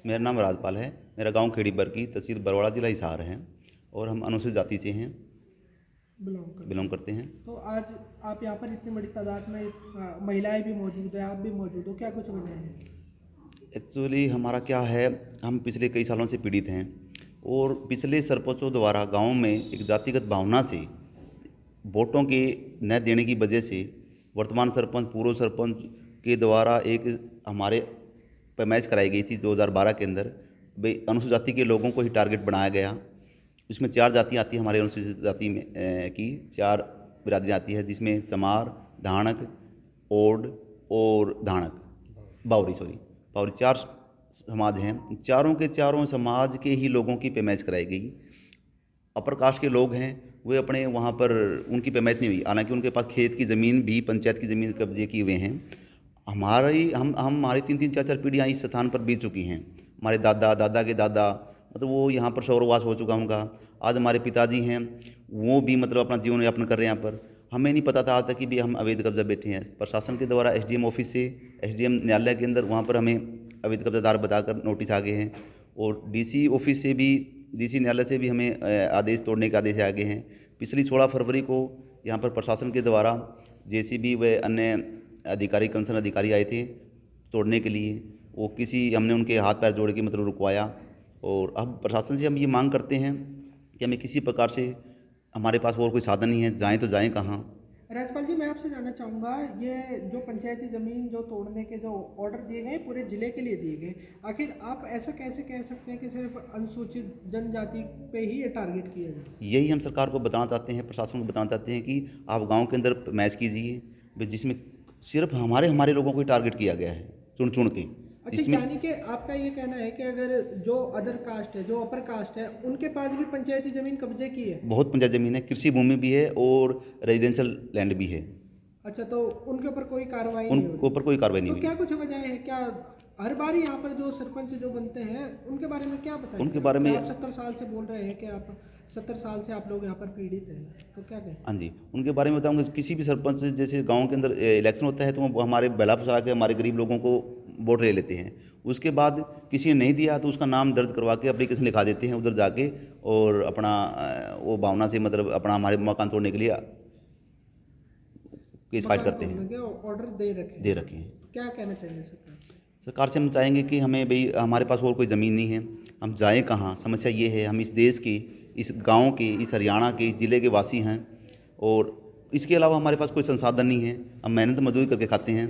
मेरा नाम राजपाल है। मेरा गांव खेड़ी बरकी, तहसील बरवाड़ा, जिला हिसार है और हम अनुसूचित जाति से हैं, बिलोंग करते हैं। तो आज आप यहाँ पर इतनी बड़ी तादाद में महिलाएं भी मौजूद हैं, आप भी मौजूद हो, क्या कुछ वजह है? एक्चुअली हमारा क्या है, हम पिछले कई सालों से पीड़ित हैं और पिछले सरपंचों द्वारा गांव में एक जातिगत भावना से वोटों के न देने की वजह से वर्तमान सरपंच, पूर्व सरपंच के द्वारा एक हमारे पैमाइश कराई गई थी 2012 के अंदर। भाई अनुसूचित जाति के लोगों को ही टारगेट बनाया गया। इसमें 4 जातियाँ आती हैं हमारे अनुसूचित जाति में की 4 बिरादरियाँ आती है, जिसमें चमार, धाणक, ओड और धाणक, बावरी 4 समाज हैं। चारों के चारों समाज के ही लोगों की पैमाइश कराई गई। अपर कास्ट के लोग हैं, वे अपने वहाँ पर उनकी पैमाइश नहीं हुई, हालांकि उनके पास खेत की ज़मीन भी, पंचायत की ज़मीन कब्जे किए हुए हैं। हमारी 3-3, 4-4 पीढ़ियाँ इस स्थान पर बीत चुकी हैं। हमारे दादा के दादा, मतलब वो यहाँ पर शौरवास हो चुका उनका। आज हमारे पिताजी हैं, वो भी मतलब अपना जीवन यापन कर रहे हैं यहाँ पर। हमें नहीं पता था आज तक कि भी हम अवैध कब्जा बैठे हैं। प्रशासन के द्वारा एसडीएम ऑफिस से, एसडीएम न्यायालय के अंदर, वहाँ पर हमें अवैध कब्जादार बताकर नोटिस आ गए हैं और डीसी ऑफिस से भी, डीसी न्यायालय से भी हमें आदेश तोड़ने के आदेश आ गए हैं। पिछली 16 फरवरी को यहाँ पर प्रशासन के द्वारा जेसीबी व अन्य अधिकारी, कंसर्न अधिकारी आए थे तोड़ने के लिए। वो हमने उनके हाथ पैर जोड़ के मतलब रुकवाया और अब प्रशासन से हम ये मांग करते हैं कि हमें किसी प्रकार से, हमारे पास और कोई साधन नहीं है, जाएँ तो जाएँ कहाँ। राजपाल जी, मैं आपसे जानना चाहूँगा, ये जो पंचायती ज़मीन जो तोड़ने के जो ऑर्डर दिए गए पूरे ज़िले के लिए दिए गए, आखिर आप ऐसा कैसे कह सकते हैं कि सिर्फ अनुसूचित जनजाति पे ही ये टारगेट किया जाए? यही हम सरकार को बताना चाहते हैं, प्रशासन को बताना चाहते हैं कि आप गांव के अंदर मैच कीजिए जिसमें सिर्फ हमारे लोगों को ही टारगेट किया गया है, चुन के। अच्छा, यानी कि आपका ये कहना है कि अगर जो अदर कास्ट है, जो अपर कास्ट है, उनके पास भी पंचायती ज़मीन कब्जे की है? बहुत पंचायत ज़मीन है, कृषि भूमि भी है और रेजिडेंशियल लैंड भी है। अच्छा, तो उनके ऊपर कोई कार्रवाई नहीं उनके ऊपर कोई कार्रवाई नहीं तो हुई। क्या कुछ वजह है? क्या हर बार यहाँ पर जो सरपंच जो बनते हैं उनके बारे में क्या बताएं? उनके बारे में आप 70 साल से बोल रहे हैं कि आप 70 साल से आप लोग यहाँ पर पीड़ित हैं, तो क्या कहें? हाँ जी, उनके बारे में बताऊँगा। किसी भी सरपंच, जैसे गांव के अंदर इलेक्शन होता है तो वो हमारे बहला फुसला के हमारे गरीब लोगों को वोट ले लेते हैं। उसके बाद किसी ने नहीं दिया तो उसका नाम दर्ज करवा के एप्लीकेशन लिखा देते हैं उधर जाके और अपना वो भावना से मतलब अपना हमारे मकान तोड़ने के लिए केस फाइट करते हैं, ऑर्डर दे रखे हैं। तो क्या कहना चाहिए सरकार से हम चाहेंगे कि हमें भाई, हमारे पास और कोई ज़मीन नहीं है, हम जाएं कहाँ। समस्या ये है, हम इस देश के, इस गांव के, इस हरियाणा के, इस ज़िले के वासी हैं और इसके अलावा हमारे पास कोई संसाधन नहीं है। हम मेहनत मजदूरी करके खाते हैं,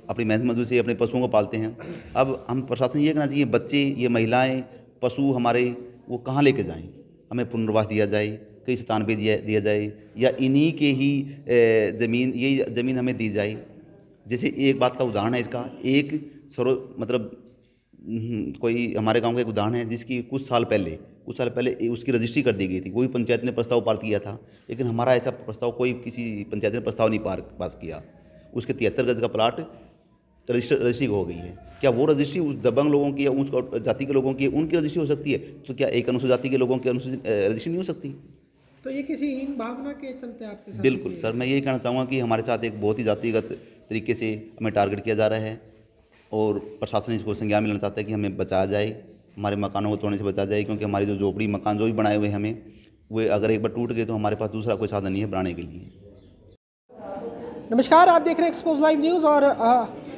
अपनी मेहनत मजदूरी से अपने पशुओं को पालते हैं। अब हम प्रशासन ये कहना चाहिए, बच्चे, ये महिलाएँ, पशु हमारे, वो कहाँ लेके जाएँ? हमें पुनर्वास दिया जाए, कई स्थान पे दिया जाए, या इन्हीं के ही यही ज़मीन हमें दी जाए। जैसे एक बात का उदाहरण है इसका, एक मतलब कोई हमारे गांव का एक उदाहरण है जिसकी कुछ साल पहले उसकी रजिस्ट्री कर दी गई थी। कोई पंचायत ने प्रस्ताव पास किया था, लेकिन हमारा ऐसा प्रस्ताव कोई किसी पंचायत ने प्रस्ताव नहीं पास किया। उसके 73 गज का प्लाट रजिस्ट्री हो गई है। क्या वो रजिस्ट्री उस दबंग लोगों की या उस जाति के लोगों की, उनकी रजिस्ट्री हो सकती है? तो क्या एक अनुसूचित जाति के लोगों की रजिस्ट्री नहीं हो सकती? तो ये किसी हीन भावना के चलते आपके साथ? बिल्कुल सर, मैं यही कहना चाहूँगा कि हमारे साथ एक बहुत ही जातिगत तरीके से हमें टारगेट किया जा रहा है और प्रशासन इसको संज्ञान में लेना चाहता है कि हमें बचाया जाए, हमारे मकानों को तोड़ने से बचाया जाए, क्योंकि हमारे जो झोपड़ी मकान जो भी बनाए हुए हैं हमें, वे अगर एक बार टूट गए तो हमारे पास दूसरा कोई साधन नहीं है बनाने के लिए। नमस्कार, आप देख रहे हैं एक्सपोज लाइव न्यूज़ और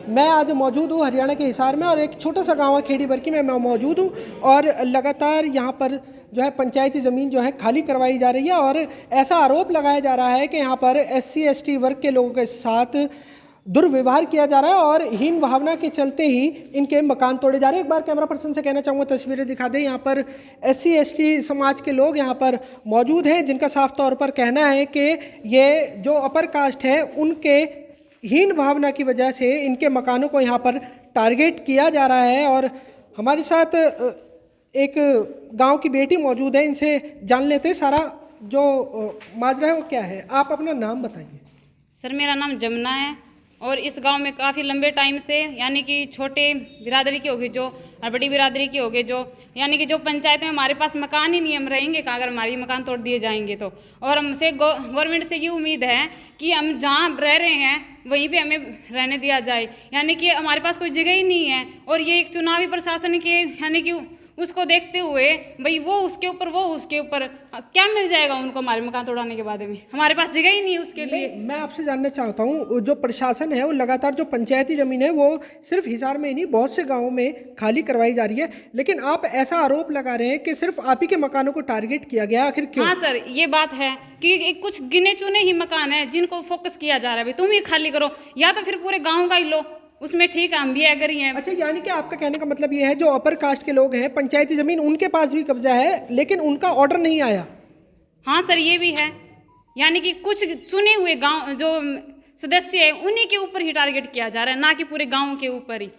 मैं आज मौजूद हूँ हरियाणा के हिसार में और एक छोटा सा गांव है खेड़ी बरकी में मैं मौजूद हूँ और लगातार यहाँ पर जो है पंचायती ज़मीन जो है खाली करवाई जा रही है और ऐसा आरोप लगाया जा रहा है कि यहाँ पर SC ST वर्ग के लोगों के साथ दुर्व्यवहार किया जा रहा है और हीन भावना के चलते ही इनके मकान तोड़े जा रहे हैं। एक बार कैमरा पर्सन से कहना चाहूँगा तस्वीरें दिखा दें। यहाँ पर SC ST समाज के लोग यहाँ पर मौजूद हैं जिनका साफ तौर पर कहना है कि ये जो अपर कास्ट है उनके हीन भावना की वजह से इनके मकानों को यहाँ पर टारगेट किया जा रहा है। और हमारे साथ एक गांव की बेटी मौजूद है, इनसे जान लेते हैं सारा जो माजरा है वो क्या है। आप अपना नाम बताइए। सर, मेरा नाम जमुना है और इस गांव में काफ़ी लंबे टाइम से, यानी कि छोटे बिरादरी की होगी जो और बड़ी बिरादरी के हो गए जो, यानी कि जो पंचायत में हमारे पास मकान ही नहीं, हम रहेंगे कहाँ अगर हमारी मकान तोड़ दिए जाएंगे तो। और हमसे गवर्नमेंट से ये उम्मीद है कि हम जहाँ रह रहे हैं वहीं पे हमें रहने दिया जाए, यानी कि हमारे पास कोई जगह ही नहीं है। और ये एक चुनावी प्रशासन के, यानी कि उसको देखते हुए भाई वो उसके ऊपर, वो उसके ऊपर, क्या मिल जाएगा उनको हमारे मकान तोड़ाने के बाद में? हमारे पास जगह ही नहीं है उसके लिए। मैं आपसे जानना चाहता हूँ, जो प्रशासन है वो लगातार जो पंचायती ज़मीन है वो सिर्फ हिसार में ही नहीं बहुत से गाँवों में खाली करवाई जा रही है, लेकिन आप ऐसा आरोप लगा रहे हैं कि सिर्फ आप ही के मकानों को टारगेट किया गया, आखिर क्यों? हाँ सर, ये बात है कि कुछ गिने चुने ही मकान है जिनको फोकस किया जा रहा है, भाई तुम ही खाली करो या तो फिर पूरे गाँव का ही लो, उसमें ठीक है हम भी एग्री हैं। अच्छा, यानी कि आपका कहने का मतलब ये है जो अपर कास्ट के लोग हैं पंचायती जमीन उनके पास भी कब्जा है लेकिन उनका ऑर्डर नहीं आया? हाँ सर, ये भी है, यानी कि कुछ चुने हुए गांव जो सदस्य है उन्हीं के ऊपर ही टारगेट किया जा रहा है, ना कि पूरे गांव के ऊपर ही।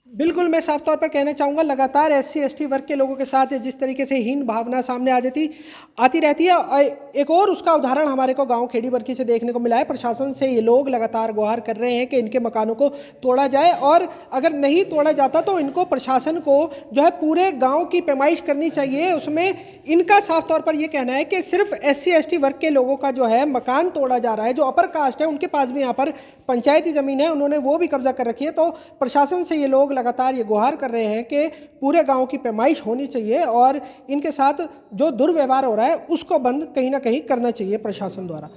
बिल्कुल, मैं साफ तौर पर कहना चाहूँगा लगातार SC ST वर्ग के लोगों के साथ जिस तरीके से हीन भावना सामने आती रहती है। एक और उसका उदाहरण हमारे को गांव खेड़ी बरकी से देखने को मिला है। प्रशासन से ये लोग लगातार गुहार कर रहे हैं कि इनके मकानों को तोड़ा जाए, और अगर नहीं तोड़ा जाता तो इनको प्रशासन को जो है पूरे गाँव की पैमाइश करनी चाहिए। उसमें इनका साफ तौर पर यह कहना है कि सिर्फ SC ST वर्ग के लोगों का जो है मकान तोड़ा जा रहा है, जो अपर कास्ट है उनके पास भी यहाँ पर पंचायती ज़मीन है, उन्होंने वो भी कब्जा कर रखी है। तो प्रशासन से ये लोग लगातार ये गुहार कर रहे हैं कि पूरे गांव की पैमाइश होनी चाहिए और इनके साथ जो दुर्व्यवहार हो रहा है उसको बंद कहीं ना कहीं करना चाहिए प्रशासन द्वारा।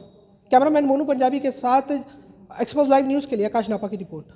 कैमरामैन मोनू पंजाबी के साथ एक्सपोज लाइव न्यूज़ के लिए आकाश नापा की रिपोर्ट।